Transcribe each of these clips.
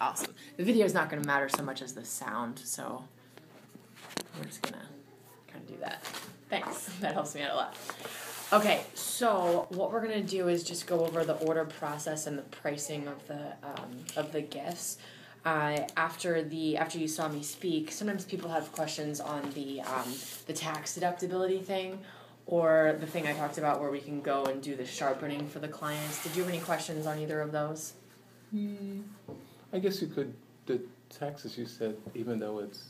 awesome. The video is not going to matter so much as the sound, so we're just going to kind of do that. Thanks. That helps me out a lot. Okay, so what we're going to do is just go over the order process and the pricing of the gifts. After you saw me speak, sometimes people have questions on the tax deductibility thing, or the thing I talked about where we can go and do the sharpening for the clients. Did you have any questions on either of those? I guess you could, the taxes you said, even though it's...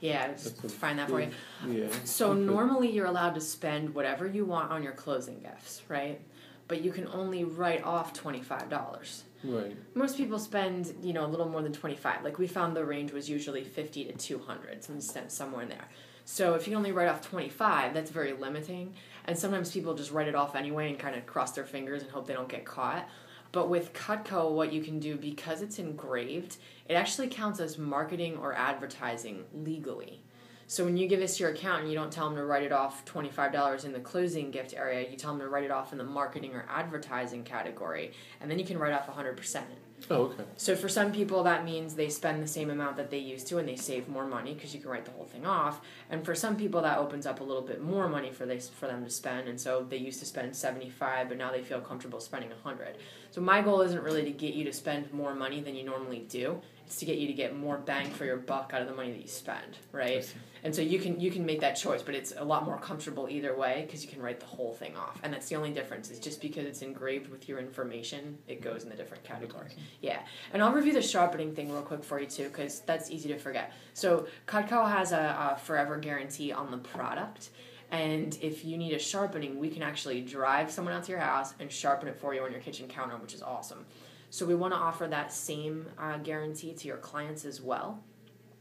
Yeah, just find that for you. Yeah. So normally you're allowed to spend whatever you want on your closing gifts, right? But you can only write off $25. Right. Most people spend, a little more than $25. Like we found the range was usually $50 to $200, somewhere in there. So if you can only write off $25, that's very limiting. And sometimes people just write it off anyway and kind of cross their fingers and hope they don't get caught. But with Cutco, what you can do, because it's engraved, it actually counts as marketing or advertising legally. So when you give us your account and you don't tell them to write it off $25 in the closing gift area, you tell them to write it off in the marketing or advertising category, and then you can write off 100%. Oh, okay. So for some people, that means they spend the same amount that they used to and they save more money because you can write the whole thing off. And for some people, that opens up a little bit more money for them to spend. And so they used to spend $75, but now they feel comfortable spending $100. So my goal isn't really to get you to spend more money than you normally do. It's to get you to get more bang for your buck out of the money that you spend, right? And so you can make that choice, but it's a lot more comfortable either way because you can write the whole thing off. And that's the only difference. Is just because it's engraved with your information, it goes in a different category. Yeah. And I'll review the sharpening thing real quick for you too, because that's easy to forget. So Cutco has a forever guarantee on the product. And if you need a sharpening, we can actually drive someone out to your house and sharpen it for you on your kitchen counter, which is awesome. So we want to offer that same guarantee to your clients as well.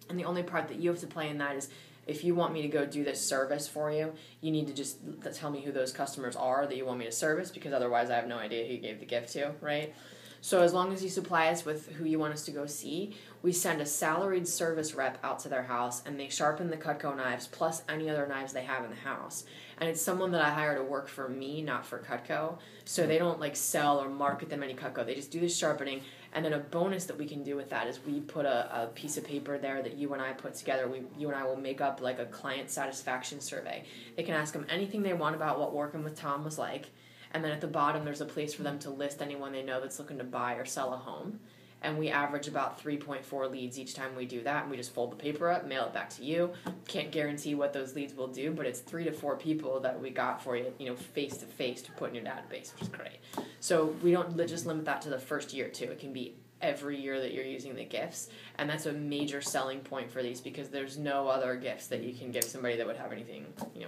And the only part that you have to play in that is if you want me to go do this service for you, you need to just tell me who those customers are that you want me to service, because otherwise I have no idea who you gave the gift to, right? So as long as you supply us with who you want us to go see, we send a salaried service rep out to their house, and they sharpen the Cutco knives plus any other knives they have in the house. And it's someone that I hire to work for me, not for Cutco. So they don't sell or market them any Cutco. They just do the sharpening. And then a bonus that we can do with that is we put a piece of paper there that you and I put together. You and I will make up a client satisfaction survey. They can ask them anything they want about what working with Tom was like. And then at the bottom, there's a place for them to list anyone they know that's looking to buy or sell a home. And we average about 3.4 leads each time we do that. And we just fold the paper up, mail it back to you. Can't guarantee what those leads will do, but it's 3 to 4 people that we got for you, face to face to put in your database, which is great. So we don't just limit that to the first year too. It can be every year that you're using the gifts. And that's a major selling point for these because there's no other gifts that you can give somebody that would have anything,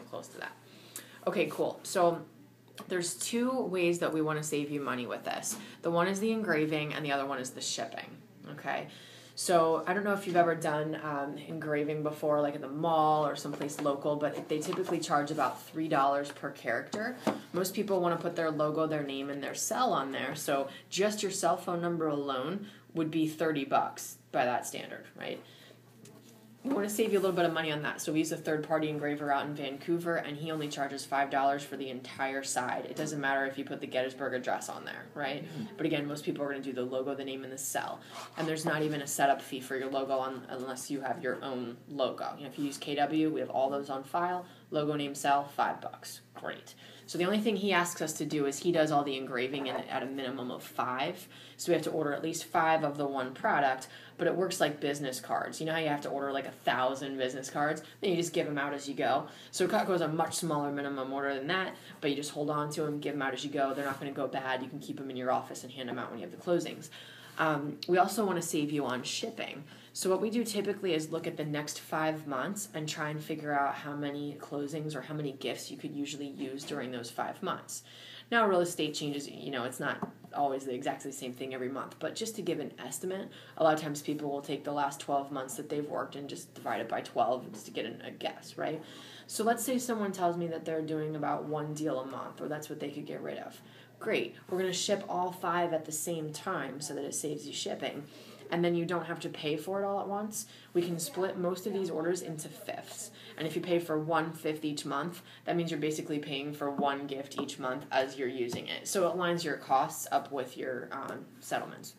close to that. Okay, cool. So there's 2 ways that we want to save you money with this. The one is the engraving, and the other one is the shipping, okay? So I don't know if you've ever done engraving before, like at the mall or someplace local, but they typically charge about $3 per character. Most people want to put their logo, their name, and their cell on there, so just your cell phone number alone would be $30 by that standard, right? We want to save you a little bit of money on that. So we use a third-party engraver out in Vancouver, and he only charges $5 for the entire side. It doesn't matter if you put the Gettysburg address on there, right? Mm-hmm. But again, most people are going to do the logo, the name, and the cell. And there's not even a setup fee for your logo unless you have your own logo. If you use KW, we have all those on file. Logo, name, cell, $5. Great. So the only thing he asks us to do is he does all the engraving at a minimum of 5. So we have to order at least 5 of the one product, but it works like business cards. You know how you have to order 1,000 business cards? Then you just give them out as you go. So Cutco is a much smaller minimum order than that, but you just hold on to them, give them out as you go. They're not going to go bad. You can keep them in your office and hand them out when you have the closings. We also want to save you on shipping. So what we do typically is look at the next 5 months and try and figure out how many closings or how many gifts you could usually use during those 5 months. Now, real estate changes, it's not always exactly the same thing every month, but just to give an estimate, a lot of times people will take the last 12 months that they've worked and just divide it by 12 just to get a guess, right? So let's say someone tells me that they're doing about 1 deal a month, or that's what they could get rid of. Great. We're going to ship all 5 at the same time so that it saves you shipping. And then you don't have to pay for it all at once. We can split most of these orders into fifths. And if you pay for 1/5 each month, that means you're basically paying for 1 gift each month as you're using it. So it lines your costs up with your settlements.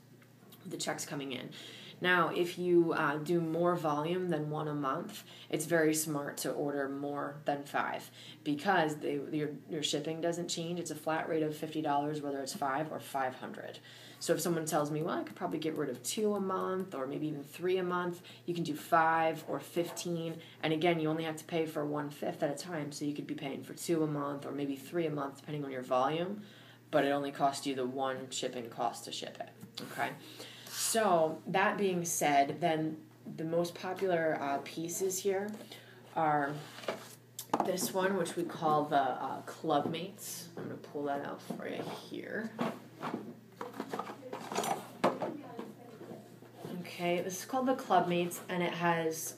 the checks coming in. Now, if you do more volume than one a month, it's very smart to order more than 5 because your shipping doesn't change. It's a flat rate of $50, whether it's 5 or 500. So if someone tells me, well, I could probably get rid of 2 a month or maybe even 3 a month, you can do 5 or 15. And again, you only have to pay for 1/5 at a time. So you could be paying for 2 a month or maybe 3 a month, depending on your volume. But it only costs you the one shipping cost to ship it. Okay. So that being said, then the most popular pieces here are this one, which we call the Club Mates. I'm going to pull that out for you here. Okay, this is called the Club Mates, and it has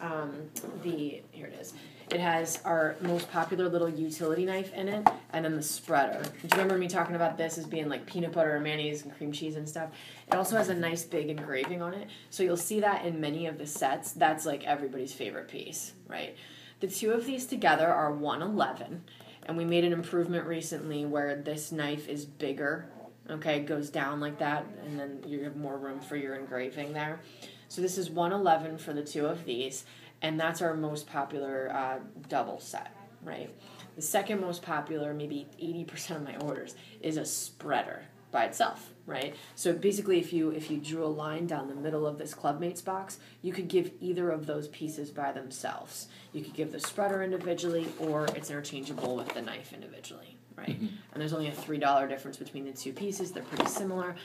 here it is. It has our most popular little utility knife in it, and then the spreader. Do you remember me talking about this as being like peanut butter or mayonnaise and cream cheese and stuff? It also has a nice big engraving on it, so you'll see that in many of the sets. That's like everybody's favorite piece, right? The two of these together are $111, and we made an improvement recently where this knife is bigger. Okay, it goes down like that, and then you have more room for your engraving there. So this is $111 for the two of these, and that's our most popular double set, right? The second most popular, maybe 80% of my orders, is a spreader by itself, right? So basically, if you drew a line down the middle of this Club Mates box, you could give either of those pieces by themselves. You could give the spreader individually, or it's interchangeable with the knife individually. Right? Mm-hmm. And there's only a $3 difference between the two pieces. They're pretty similar.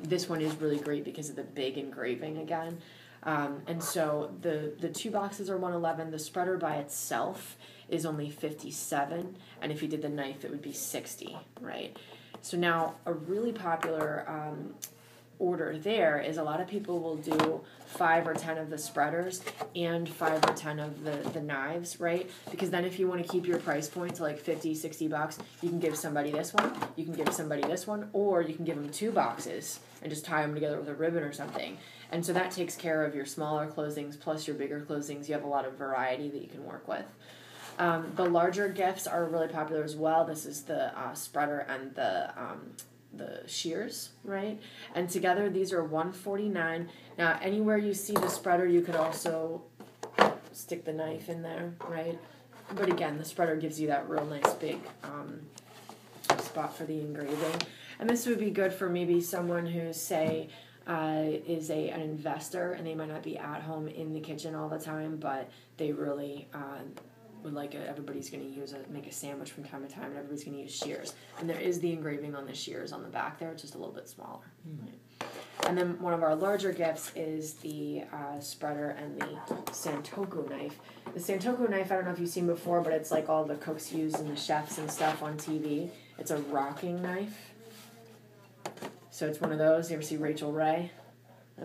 This one is really great because of the big engraving again. And so the two boxes are $111. The spreader by itself is only $57, and if you did the knife, it would be $60, right? So now a really popular order there is a lot of people will do 5 or 10 of the spreaders and 5 or 10 of the knives, right? Because then if you want to keep your price point to like $50-$60, you can give somebody this one, you can give somebody this one, or you can give them 2 boxes and just tie them together with a ribbon or something. And so that takes care of your smaller closings plus your bigger closings. You have a lot of variety that you can work with. The larger gifts are really popular as well. This is the spreader and the shears, right? And together these are $149. Now anywhere you see the spreader, you could also stick the knife in there, right? But again, the spreader gives you that real nice big spot for the engraving. And this would be good for maybe someone who, say, is an investor, and they might not be at home in the kitchen all the time, but they really would like it. Everybody's going to make a sandwich from time to time, and everybody's going to use shears. And there is the engraving on the shears on the back there. It's just a little bit smaller. Right? And then one of our larger gifts is the spreader and the Santoku knife. The Santoku knife, I don't know if you've seen before, but it's like all the cooks use and the chefs and stuff on TV. It's a rocking knife. So it's one of those. You ever see Rachel Ray?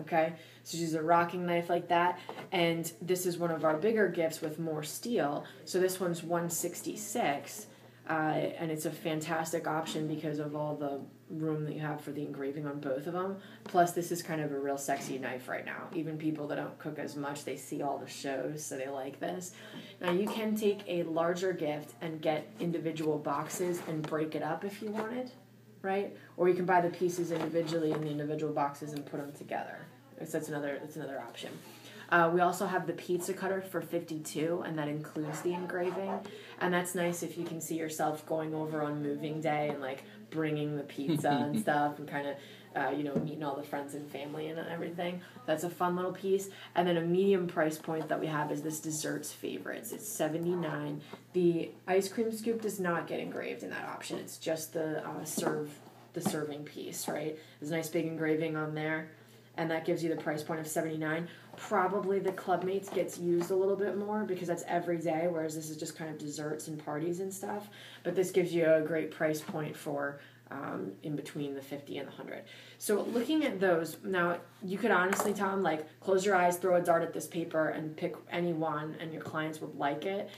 Okay, so she's a rocking knife like that, and this is one of our bigger gifts with more steel. So this one's $166, and it's a fantastic option because of all the room that you have for the engraving on both of them. Plus, this is kind of a real sexy knife right now. Even people that don't cook as much, they see all the shows, so they like this. Now, you can take a larger gift and get individual boxes and break it up if you wanted. Right? Or you can buy the pieces individually in the individual boxes and put them together. So that's another option. We also have the pizza cutter for $52, and that includes the engraving. And that's nice if you can see yourself going over on moving day and like bringing the pizza and stuff and kind of meeting all the friends and family and everything. That's a fun little piece. And then a medium price point that we have is this desserts favorites. It's $79. The ice cream scoop does not get engraved in that option. It's just the serving piece, right? There's a nice big engraving on there, and that gives you the price point of $79. Probably the Club Mates gets used a little bit more because that's every day, whereas this is just kind of desserts and parties and stuff. But this gives you a great price point for in between the 50 and the 100. So looking at those, now you could honestly tell them, like, close your eyes, throw a dart at this paper, and pick any one, and your clients would like it,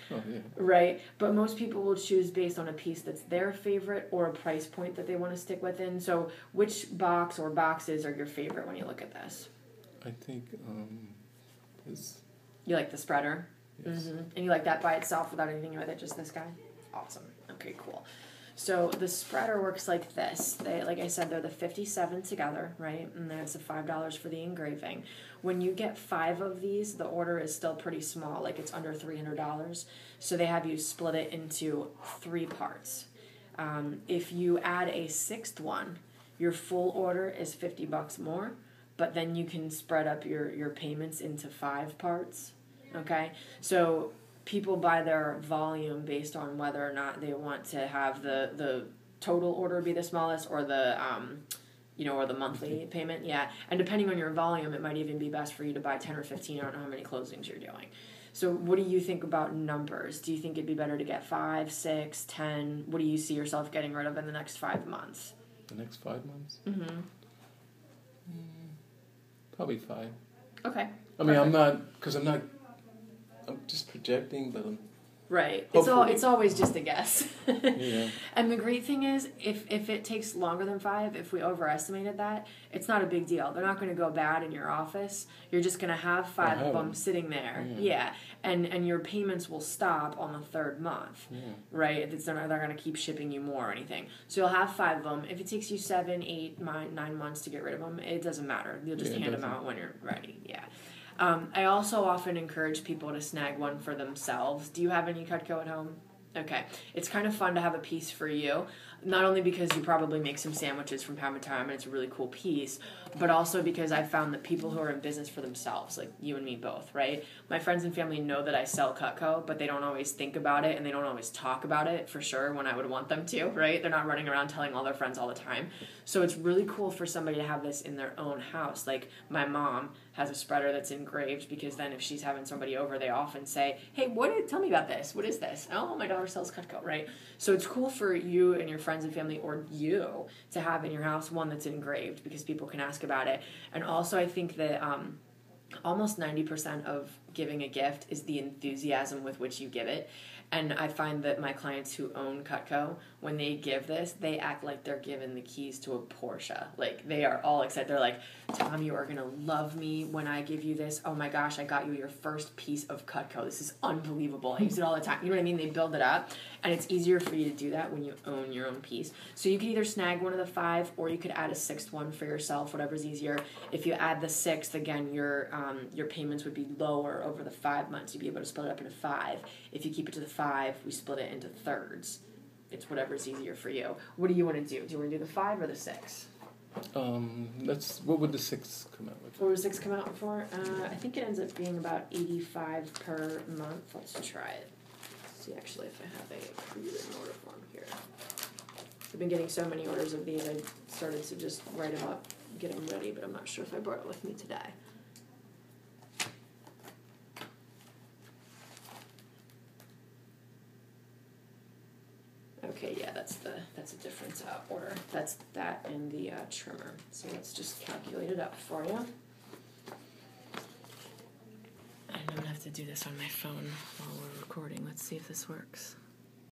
right? But most people will choose based on a piece that's their favorite or a price point that they want to stick within. So which box or boxes are your favorite when you look at this? I think this. You like the spreader? Yes. Mm-hmm. And you like that by itself without anything with it, just this guy? Awesome. Okay, cool. So the spreader works like this. They, like I said, they're the 57 together, right? And then it's the $5 for the engraving. When you get 5 of these, the order is still pretty small, like it's under $300. So they have you split it into 3 parts. If you add a 6th one, your full order is $50 more, but then you can spread up your payments into 5 parts. Okay, so people buy their volume based on whether or not they want to have the total order be the smallest or the or the monthly payment. Yeah, and depending on your volume, it might even be best for you to buy 10 or 15. I don't know how many closings you're doing. So what do you think about numbers? Do you think it'd be better to get 5, 6, 10? What do you see yourself getting rid of in the next 5 months? The next 5 months? Mm-hmm. Probably 5. Okay. I mean, I'm just projecting, but right. Hopefully. It's always just a guess. Yeah. And the great thing is, if it takes longer than 5, if we overestimated that, it's not a big deal. They're not going to go bad in your office. You're just going to have 5 of them sitting there. Yeah. And your payments will stop on the 3rd month. Yeah. Right? They're not going to keep shipping you more or anything. So you'll have 5 of them. If it takes you 7, 8, 9 months to get rid of them, it doesn't matter. You'll just hand them out when you're ready. Yeah. I also often encourage people to snag one for themselves. Do you have any Cutco at home? Okay. It's kind of fun to have a piece for you. Not only because you probably make some sandwiches from time to time and it's a really cool piece, but also because I found that people who are in business for themselves, like you and me both, right? My friends and family know that I sell Cutco, but they don't always think about it and they don't always talk about it for sure when I would want them to, right? They're not running around telling all their friends all the time. So it's really cool for somebody to have this in their own house. Like my mom has a spreader that's engraved because then if she's having somebody over, they often say, hey, tell me about this. What is this? Oh, my daughter sells Cutco, right? So it's cool for you and your friends and family or you to have in your house one that's engraved because people can ask about it. And also I think that almost 90% of giving a gift is the enthusiasm with which you give it. And I find that my clients who own Cutco, when they give this, they act like they're given the keys to a Porsche. Like, they are all excited. They're like, Tom, you are going to love me when I give you this. Oh my gosh, I got you your first piece of Cutco. This is unbelievable. I use it all the time. You know what I mean? They build it up. And it's easier for you to do that when you own your own piece. So you could either snag one of the 5 or you could add a 6th one for yourself, whatever's easier. If you add the 6th, again, your payments would be lower over the 5 months. You'd be able to split it up into 5. If you keep it to the 5, we split it into thirds. It's whatever's easier for you. What do you want to do? Do you want to do the 5 or the 6? What would the 6 come out with? What would the 6 come out for? I think it ends up being about $85 per month. Let's try it. See actually if I have a pre-written order form here. I've been getting so many orders of these, I started to just write them up, get them ready, but I'm not sure if I brought it with me today. Okay, yeah, that's a different order. That's that and the trimmer. So let's just calculate it up for you. And I'm gonna have to do this on my phone while we're recording. Let's see if this works.